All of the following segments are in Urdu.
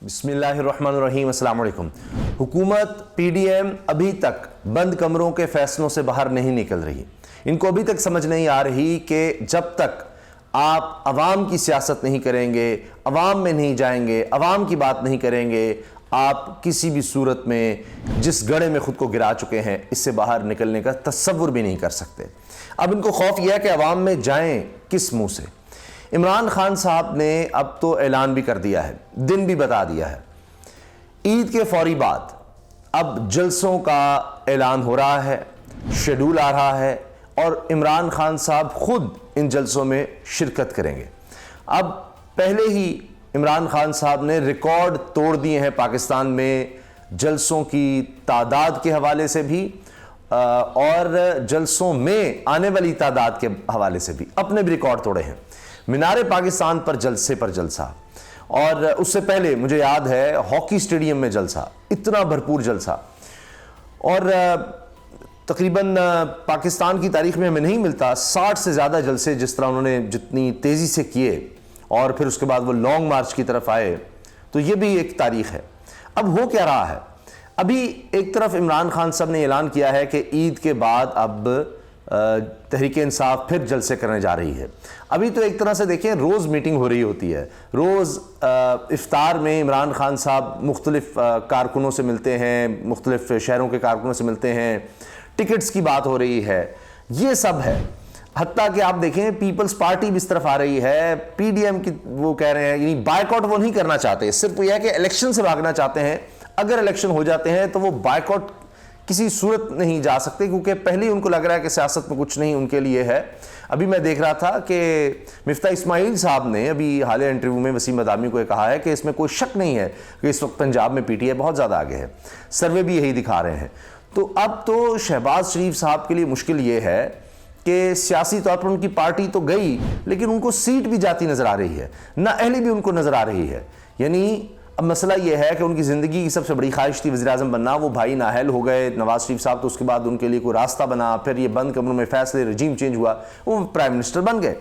بسم اللہ الرحمن الرحیم۔ السلام علیکم۔ حکومت پی ڈی ایم ابھی تک بند کمروں کے فیصلوں سے باہر نہیں نکل رہی۔ ان کو ابھی تک سمجھ نہیں آ رہی کہ جب تک آپ عوام کی سیاست نہیں کریں گے، عوام میں نہیں جائیں گے، عوام کی بات نہیں کریں گے، آپ کسی بھی صورت میں جس گڑھے میں خود کو گرا چکے ہیں اس سے باہر نکلنے کا تصور بھی نہیں کر سکتے۔ اب ان کو خوف یہ ہے کہ عوام میں جائیں کس منہ سے۔ عمران خان صاحب نے اب تو اعلان بھی کر دیا ہے، دن بھی بتا دیا ہے۔ عید کے فوری بعد اب جلسوں کا اعلان ہو رہا ہے، شیڈول آ رہا ہے اور عمران خان صاحب خود ان جلسوں میں شرکت کریں گے۔ اب پہلے ہی عمران خان صاحب نے ریکارڈ توڑ دیے ہیں پاکستان میں جلسوں کی تعداد کے حوالے سے بھی اور جلسوں میں آنے والی تعداد کے حوالے سے بھی اپنے بھی ریکارڈ توڑے ہیں۔ مینار پاکستان پر جلسے پر جلسہ، اور اس سے پہلے مجھے یاد ہے ہاکی اسٹیڈیم میں جلسہ، اتنا بھرپور جلسہ، اور تقریباً پاکستان کی تاریخ میں ہمیں نہیں ملتا 60 سے زیادہ جلسے جس طرح انہوں نے جتنی تیزی سے کیے، اور پھر اس کے بعد وہ لانگ مارچ کی طرف آئے، تو یہ بھی ایک تاریخ ہے۔ اب ہو کیا رہا ہے؟ ابھی ایک طرف عمران خان صاحب نے اعلان کیا ہے کہ عید کے بعد اب تحریک انصاف پھر جلسے کرنے جا رہی ہے۔ ابھی تو ایک طرح سے دیکھیں روز میٹنگ ہو رہی ہوتی ہے، روز افطار میں عمران خان صاحب مختلف کارکنوں سے ملتے ہیں، مختلف شہروں کے کارکنوں سے ملتے ہیں، ٹکٹس کی بات ہو رہی ہے، یہ سب ہے۔ حتیٰ کہ آپ دیکھیں پیپلز پارٹی بھی اس طرف آ رہی ہے، پی ڈی ایم کی وہ کہہ رہے ہیں، یعنی بائیکاٹ وہ نہیں کرنا چاہتے، صرف یہ ہے کہ الیکشن سے بھاگنا چاہتے ہیں۔ اگر الیکشن ہو جاتے ہیں تو وہ بائیکاٹ کسی صورت نہیں جا سکتے، کیونکہ پہلے ان کو لگ رہا ہے کہ سیاست میں کچھ نہیں ان کے لیے ہے۔ ابھی میں دیکھ رہا تھا کہ مفتاح اسماعیل صاحب نے ابھی حالیہ انٹرویو میں وسیم مدامی کو یہ کہا ہے کہ اس میں کوئی شک نہیں ہے کہ اس وقت پنجاب میں پی ٹی آئی بہت زیادہ آگے ہے، سروے بھی یہی دکھا رہے ہیں۔ تو اب تو شہباز شریف صاحب کے لیے مشکل یہ ہے کہ سیاسی طور پر ان کی پارٹی تو گئی لیکن ان کو سیٹ بھی جاتی نظر آ رہی ہے، نااہلی بھی ان کو نظر آ رہی ہے۔ یعنی اب مسئلہ یہ ہے کہ ان کی زندگی کی سب سے بڑی خواہش تھی وزیر اعظم بننا، وہ بھائی نااہل ہو گئے نواز شریف صاحب، تو اس کے بعد ان کے لیے کوئی راستہ بنا، پھر یہ بند کمروں میں فیصلے، رجیم چینج ہوا، وہ پرائم منسٹر بن گئے۔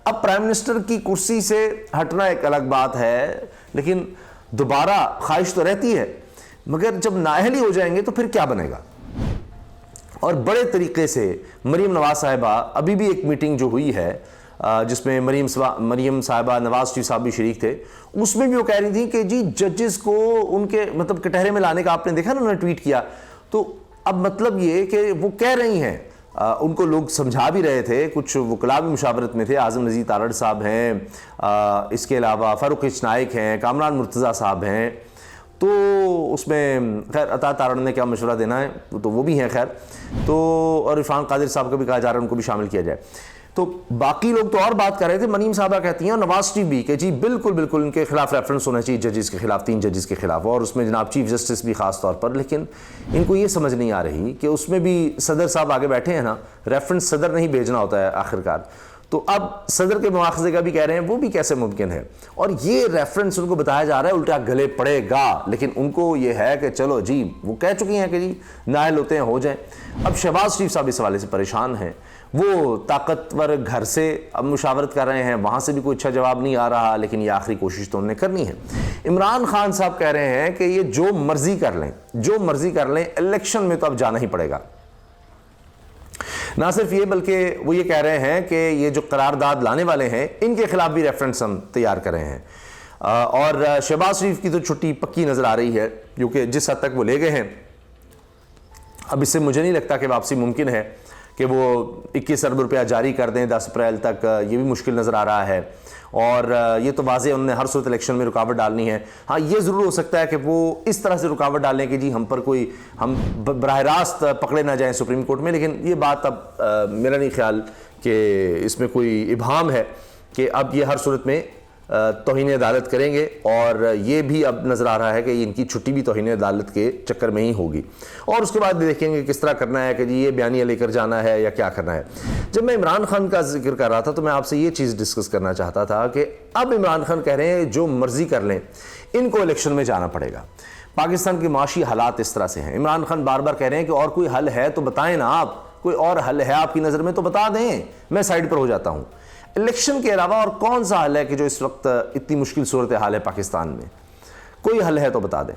اب پرائم منسٹر کی کرسی سے ہٹنا ایک الگ بات ہے، لیکن دوبارہ خواہش تو رہتی ہے، مگر جب نااہلی ہو جائیں گے تو پھر کیا بنے گا؟ اور بڑے طریقے سے مریم نواز صاحبہ، ابھی بھی ایک میٹنگ جو ہوئی ہے جس میں مریم صاحبہ، نواز شریف صاحب بھی شریک تھے، اس میں بھی وہ کہہ رہی تھیں کہ جی ججز کو ان کے مطلب کٹہرے میں لانے کا آپ نے دیکھا نا، انہوں نے ٹویٹ کیا، تو اب مطلب یہ کہ وہ کہہ رہی ہیں، ان کو لوگ سمجھا بھی رہے تھے، کچھ وکلاء بھی مشاورت میں تھے، اعظم نذیر تارڑ صاحب ہیں، اس کے علاوہ فاروق نائک ہیں، کامران مرتضیٰ صاحب ہیں، تو اس میں خیر عطا تارڑ نے کیا مشورہ دینا ہے تو وہ بھی ہیں خیر، تو اور عرفان قادر صاحب کو بھی کہا جا رہا ہے ان کو بھی شامل کیا جائے۔ تو باقی لوگ تو اور بات کر رہے تھے، مریم صاحبہ کہتی ہیں اور نواز شریف بھی کہ جی بالکل ان کے خلاف ریفرنس ہونا چاہیے ججز کے خلاف، 3 ججز کے خلاف، اور اس میں جناب چیف جسٹس بھی خاص طور پر، لیکن ان کو یہ سمجھ نہیں آ رہی کہ اس میں بھی صدر صاحب آگے بیٹھے ہیں نا، ریفرنس صدر نہیں بھیجنا ہوتا ہے آخرکار، تو اب صدر کے مواخذے کا بھی کہہ رہے ہیں، وہ بھی کیسے ممکن ہے؟ اور یہ ریفرنس ان کو بتایا جا رہا ہے الٹا گلے پڑے گا، لیکن ان کو یہ ہے کہ چلو جی وہ کہہ چکی ہیں کہ جی نااہل ہوتے ہیں ہو جائیں۔ اب شہباز شریف صاحب اس حوالے سے پریشان ہیں، وہ طاقتور گھر سے اب مشاورت کر رہے ہیں، وہاں سے بھی کوئی اچھا جواب نہیں آ رہا، لیکن یہ آخری کوشش تو انہوں نے کرنی ہے۔ عمران خان صاحب کہہ رہے ہیں کہ یہ جو مرضی کر لیں الیکشن میں تو اب جانا ہی پڑے گا۔ نہ صرف یہ بلکہ وہ یہ کہہ رہے ہیں کہ یہ جو قرارداد لانے والے ہیں ان کے خلاف بھی ریفرنس ہم تیار کر رہے ہیں، اور شہباز شریف کی تو چھٹی پکی نظر آ رہی ہے کیونکہ جس حد تک وہ لے گئے ہیں، اب اس سے مجھے نہیں لگتا کہ واپسی ممکن ہے کہ وہ 21 ارب روپیہ جاری کر دیں 10 اپریل تک، یہ بھی مشکل نظر آ رہا ہے، اور یہ تو واضح انہوں نے ہر صورت الیکشن میں رکاوٹ ڈالنی ہے۔ ہاں یہ ضرور ہو سکتا ہے کہ وہ اس طرح سے رکاوٹ ڈالیں کہ جی ہم براہ راست پکڑے نہ جائیں سپریم کورٹ میں، لیکن یہ بات اب میرا نہیں خیال کہ اس میں کوئی ابہام ہے کہ اب یہ ہر صورت میں توہین عدالت کریں گے، اور یہ بھی اب نظر آ رہا ہے کہ ان کی چھٹی بھی توہین عدالت کے چکر میں ہی ہوگی، اور اس کے بعد دیکھیں گے کس طرح کرنا ہے کہ جی یہ بیانیہ لے کر جانا ہے یا کیا کرنا ہے۔ جب میں عمران خان کا ذکر کر رہا تھا تو میں آپ سے یہ چیز ڈسکس کرنا چاہتا تھا کہ اب عمران خان کہہ رہے ہیں جو مرضی کر لیں ان کو الیکشن میں جانا پڑے گا۔ پاکستان کے معاشی حالات اس طرح سے ہیں، عمران خان بار بار کہہ رہے ہیں کہ اور کوئی حل ہے تو بتائیں نا، آپ کوئی اور حل ہے آپ کی نظر میں تو بتا دیں، میں سائڈ پر ہو جاتا ہوں۔ الیکشن کے علاوہ اور کون سا حل ہے کہ جو اس وقت اتنی مشکل صورتحال ہے پاکستان میں؟ کوئی حل ہے تو بتا دیں۔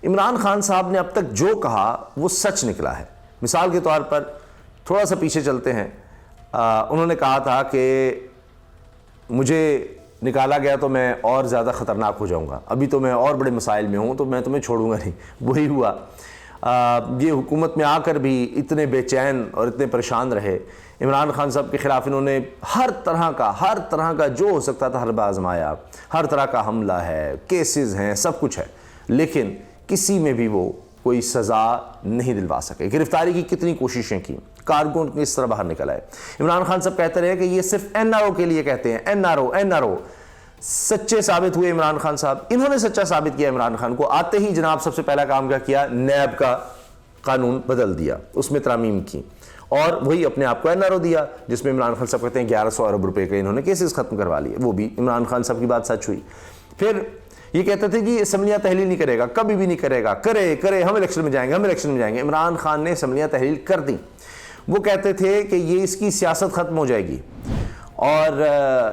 عمران خان صاحب نے اب تک جو کہا وہ سچ نکلا ہے۔ مثال کے طور پر تھوڑا سا پیچھے چلتے ہیں، انہوں نے کہا تھا کہ مجھے نکالا گیا تو میں اور زیادہ خطرناک ہو جاؤں گا، ابھی تو میں اور بڑے مسائل میں ہوں تو میں تمہیں چھوڑوں گا نہیں، وہی ہوا۔ یہ حکومت میں آ کر بھی اتنے بے چین اور اتنے پریشان رہے، عمران خان صاحب کے خلاف انہوں نے ہر طرح کا جو ہو سکتا تھا حربہ آزمایا، ہر طرح کا حملہ ہے، کیسز ہیں، سب کچھ ہے، لیکن کسی میں بھی وہ کوئی سزا نہیں دلوا سکے۔ گرفتاری کی کتنی کوششیں کی، کارگون کس طرح باہر نکل آئے۔ عمران خان صاحب کہتے رہے کہ یہ صرف این آر او کے لیے کہتے ہیں، این آر او۔ سچے ثابت ہوئے عمران خان صاحب، انہوں نے سچا ثابت کیا عمران خان کو۔ آتے ہی جناب سب سے پہلا کام کیا کیا، نیب کا قانون بدل دیا، اس میں ترامیم کی، اور وہی اپنے آپ کو این آر او دیا، جس میں عمران خان صاحب کہتے ہیں 1100 ارب روپے کے انہوں نے کیسز ختم کروا لیے، وہ بھی عمران خان صاحب کی بات سچ ہوئی۔ پھر یہ کہتے تھے کہ اسمبلیاں تحلیل نہیں کرے گا، کبھی بھی نہیں کرے گا، کرے ہم الیکشن میں جائیں گے۔ عمران خان نے اسمبلیاں تحلیل کر دیں۔ وہ کہتے تھے کہ یہ اس کی سیاست ختم ہو جائے گی اور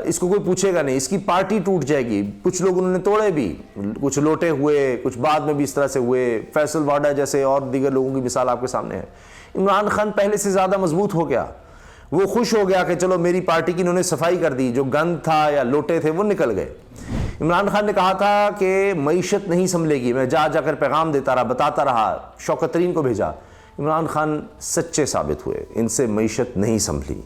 اس کو کوئی پوچھے گا نہیں، اس کی پارٹی ٹوٹ جائے گی۔ کچھ لوگ انہوں نے توڑے بھی، کچھ لوٹے ہوئے، کچھ بعد میں بھی اس طرح سے ہوئے، فیصل واڈا جیسے اور دیگر لوگوں کی مثال آپ کے سامنے ہے۔ عمران خان پہلے سے زیادہ مضبوط ہو گیا، وہ خوش ہو گیا کہ چلو میری پارٹی کی انہوں نے صفائی کر دی، جو گند تھا یا لوٹے تھے وہ نکل گئے۔ عمران خان نے کہا تھا کہ معیشت نہیں سنبھلے گی، میں جا کر پیغام دیتا رہا، بتاتا رہا، شوکت ترین کو بھیجا۔ عمران خان سچے ثابت ہوئے، ان سے معیشت نہیں سنبھلی۔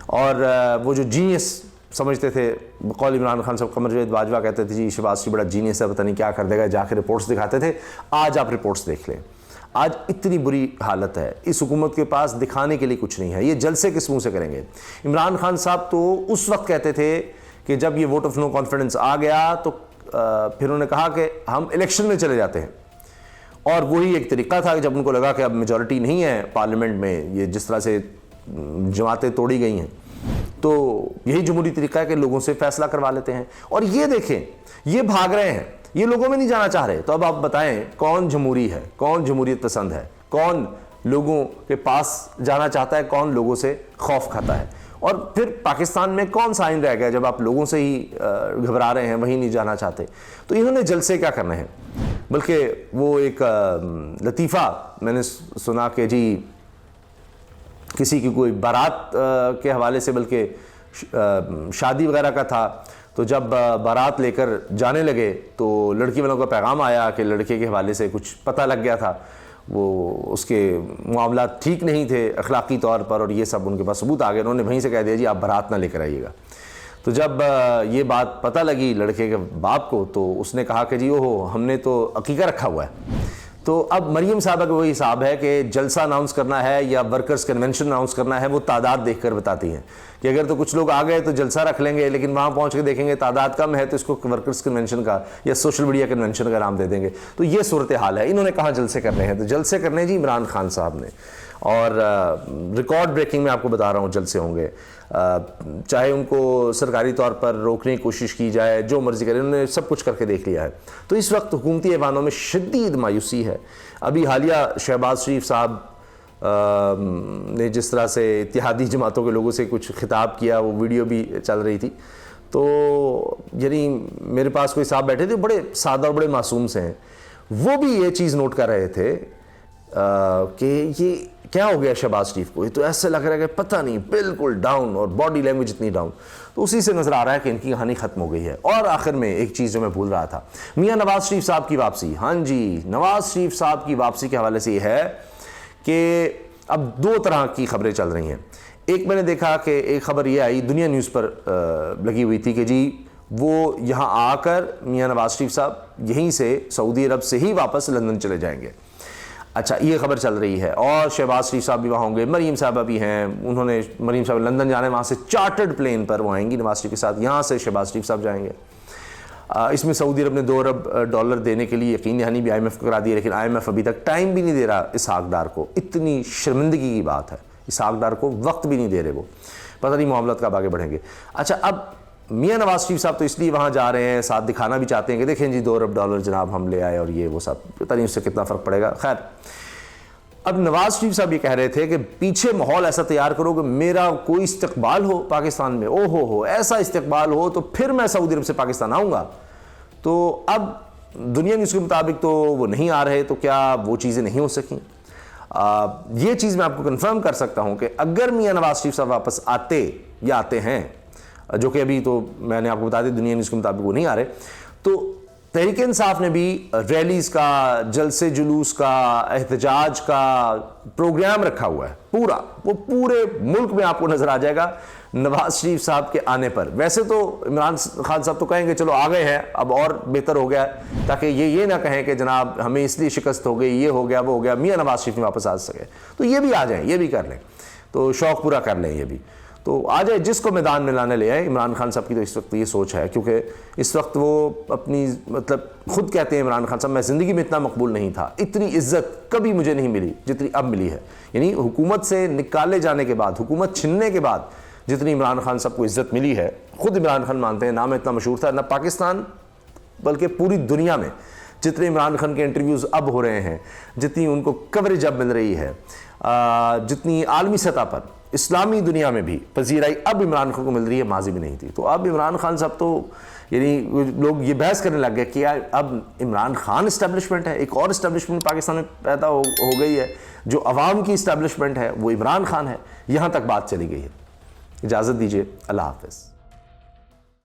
اور وہ جو جینیس سمجھتے تھے، بقول عمران خان صاحب، قمر جاوید باجوہ کہتے تھے جی شہباز شریف بڑا جینیس ہے، پتہ نہیں کیا کر دے گا، جا کے رپورٹس دکھاتے تھے۔ آج آپ رپورٹس دیکھ لیں، آج اتنی بری حالت ہے، اس حکومت کے پاس دکھانے کے لیے کچھ نہیں ہے۔ یہ جلسے کس منہ سے کریں گے؟ عمران خان صاحب تو اس وقت کہتے تھے کہ جب یہ ووٹ آف نو کانفیڈنس آ گیا تو پھر انہوں نے کہا کہ ہم الیکشن میں چلے جاتے ہیں، اور وہی ایک طریقہ تھا کہ جب ان کو لگا کہ اب میجورٹی نہیں ہے پارلیمنٹ میں، یہ جس طرح سے جماعتیں توڑی گئی ہیں، تو یہی جمہوری طریقہ ہے کہ لوگوں سے فیصلہ کروا لیتے ہیں۔ اور یہ دیکھیں، یہ بھاگ رہے ہیں، یہ لوگوں میں نہیں جانا چاہ رہے۔ تو اب آپ بتائیں کون جمہوری ہے، کون جمہوریت پسند ہے، کون لوگوں کے پاس جانا چاہتا ہے، کون لوگوں سے خوف کھاتا ہے؟ اور پھر پاکستان میں کون سا آئین رہ گیا جب آپ لوگوں سے ہی گھبرا رہے ہیں، وہیں نہیں جانا چاہتے؟ تو انہوں نے جلسے کیا کرنے ہیں، بلکہ وہ ایک لطیفہ میں نے سنا کہ جی کسی کی کوئی بارات کے حوالے سے، بلکہ شادی وغیرہ کا تھا، تو جب بارات لے کر جانے لگے تو لڑکی والوں کا پیغام آیا کہ لڑکے کے حوالے سے کچھ پتہ لگ گیا تھا، وہ اس کے معاملات ٹھیک نہیں تھے اخلاقی طور پر، اور یہ سب ان کے پاس ثبوت آ گئے۔ انہوں نے وہیں سے کہہ دیا جی آپ بارات نہ لے کر آئیے گا۔ تو جب یہ بات پتہ لگی لڑکے کے باپ کو، تو اس نے کہا کہ جی اوہو، ہم نے تو عقیقہ رکھا ہوا ہے۔ تو اب مریم صاحبہ کا وہی حساب ہے کہ جلسہ اناؤنس کرنا ہے یا ورکرز کنونشن اناؤنس کرنا ہے، وہ تعداد دیکھ کر بتاتی ہیں کہ اگر تو کچھ لوگ آ گئے تو جلسہ رکھ لیں گے، لیکن وہاں پہنچ کے دیکھیں گے تعداد کم ہے تو اس کو ورکرز کنونشن کا یا سوشل میڈیا کنونشن کا نام دے دیں گے۔ تو یہ صورتحال ہے۔ انہوں نے کہاں جلسے کرنے ہیں؟ تو جلسے کرنے جی عمران خان صاحب نے، اور ریکارڈ بریکنگ میں آپ کو بتا رہا ہوں جلسے ہوں گے، چاہے ان کو سرکاری طور پر روکنے کی کوشش کی جائے، جو مرضی کرے، انہوں نے سب کچھ کر کے دیکھ لیا ہے۔ تو اس وقت حکومتی ایوانوں میں شدید مایوسی ہے۔ ابھی حالیہ شہباز شریف صاحب نے جس طرح سے اتحادی جماعتوں کے لوگوں سے کچھ خطاب کیا، وہ ویڈیو بھی چل رہی تھی، تو یعنی میرے پاس کوئی صاحب بیٹھے تھے بڑے سادہ اور بڑے معصوم سے ہیں، وہ بھی یہ چیز نوٹ کر رہے تھے کہ یہ کیا ہو گیا شہباز شریف کو، یہ تو ایسے لگ رہا ہے کہ پتہ نہیں، بالکل ڈاؤن، اور باڈی لینگویج اتنی ڈاؤن۔ تو اسی سے نظر آ رہا ہے کہ ان کی کہانی ختم ہو گئی ہے۔ اور آخر میں ایک چیز جو میں بھول رہا تھا، میاں نواز شریف صاحب کی واپسی۔ ہاں جی، نواز شریف صاحب کی واپسی کے حوالے سے یہ ہے کہ اب دو طرح کی خبریں چل رہی ہیں۔ ایک میں نے دیکھا کہ ایک خبر یہ آئی، دنیا نیوز پر لگی ہوئی تھی کہ جی وہ یہاں آ کر میاں نواز شریف صاحب یہیں سے سعودی عرب سے ہی واپس لندن چلے جائیں گے۔ اچھا، یہ خبر چل رہی ہے، اور شہباز شریف صاحب بھی وہاں ہوں گے، مریم صاحبہ بھی ہیں، انہوں نے مریم صاحب لندن جانا ہے، وہاں سے چارٹرڈ پلین پر وہ آئیں گی نواز شریف کے ساتھ، یہاں سے شہباز شریف صاحب جائیں گے۔ اس میں سعودی عرب نے $2 ارب دینے کے لیے یقین دہانی بھی IMF کو کرا دی ہے، لیکن IMF ابھی تک ٹائم بھی نہیں دے رہا اسحاق ڈار کو۔ اتنی شرمندگی کی بات ہے، اسحاق ڈار کو وقت بھی نہیں دے رہے، وہ پتہ نہیں معاملات کب آگے بڑھیں گے۔ اچھا، اب میاں نواز شریف صاحب تو اس لیے وہاں جا رہے ہیں، ساتھ دکھانا بھی چاہتے ہیں کہ دیکھیں جی $2 ارب جناب ہم لے آئے، اور یہ وہ سب، پتہ نہیں اس سے کتنا فرق پڑے گا۔ خیر، اب نواز شریف صاحب یہ کہہ رہے تھے کہ پیچھے ماحول ایسا تیار کرو کہ میرا کوئی استقبال ہو پاکستان میں، او ہو ایسا استقبال ہو تو پھر میں سعودی عرب سے پاکستان آؤں گا۔ تو اب دنیا نیوز کے مطابق تو وہ نہیں آ رہے، تو کیا وہ چیزیں نہیں ہو سکیں؟ یہ چیز میں آپ کو کنفرم کر سکتا ہوں کہ اگر میاں نواز شریف صاحب واپس آتے ہیں، جو کہ ابھی تو میں نے آپ کو بتا دیا دنیا نیوز کے مطابق وہ نہیں آ رہے، تو تحریک انصاف نے بھی ریلیز کا، جلسے جلوس کا، احتجاج کا پروگرام رکھا ہوا ہے پورا، وہ پورے ملک میں آپ کو نظر آ جائے گا نواز شریف صاحب کے آنے پر۔ ویسے تو عمران خان صاحب تو کہیں گے چلو آ گئے ہیں اب اور بہتر ہو گیا ہے، تاکہ یہ نہ کہیں کہ جناب ہمیں اس لیے شکست ہو گئی، یہ ہو گیا وہ ہو گیا، میاں نواز شریف میں واپس آ سکے تو یہ بھی آ جائیں، یہ بھی کر لیں، تو شوق پورا کر لیں، یہ بھی تو آ جائے، جس کو میدان میں لانے لے آئے۔ عمران خان صاحب کی تو اس وقت یہ سوچ ہے، کیونکہ اس وقت وہ اپنی مطلب خود کہتے ہیں عمران خان صاحب میں زندگی میں اتنا مقبول نہیں تھا، اتنی عزت کبھی مجھے نہیں ملی جتنی اب ملی ہے، یعنی حکومت سے نکالے جانے کے بعد، حکومت چھننے کے بعد جتنی عمران خان صاحب کو عزت ملی ہے، خود عمران خان مانتے ہیں، نام اتنا مشہور تھا، نہ پاکستان بلکہ پوری دنیا میں جتنے عمران خان کے انٹرویوز اب ہو رہے ہیں، جتنی ان کو کوریج اب مل رہی ہے، جتنی عالمی سطح پر اسلامی دنیا میں بھی پذیرائی اب عمران خان کو مل رہی ہے، ماضی میں نہیں تھی۔ تو اب عمران خان صاحب تو یعنی لوگ یہ بحث کرنے لگ گئے کہ اب عمران خان اسٹیبلشمنٹ ہے، ایک اور اسٹیبلشمنٹ پاکستان میں پیدا ہو گئی ہے، جو عوام کی اسٹیبلشمنٹ ہے وہ عمران خان ہے، یہاں تک بات چلی گئی ہے۔ اجازت دیجیے، اللہ حافظ۔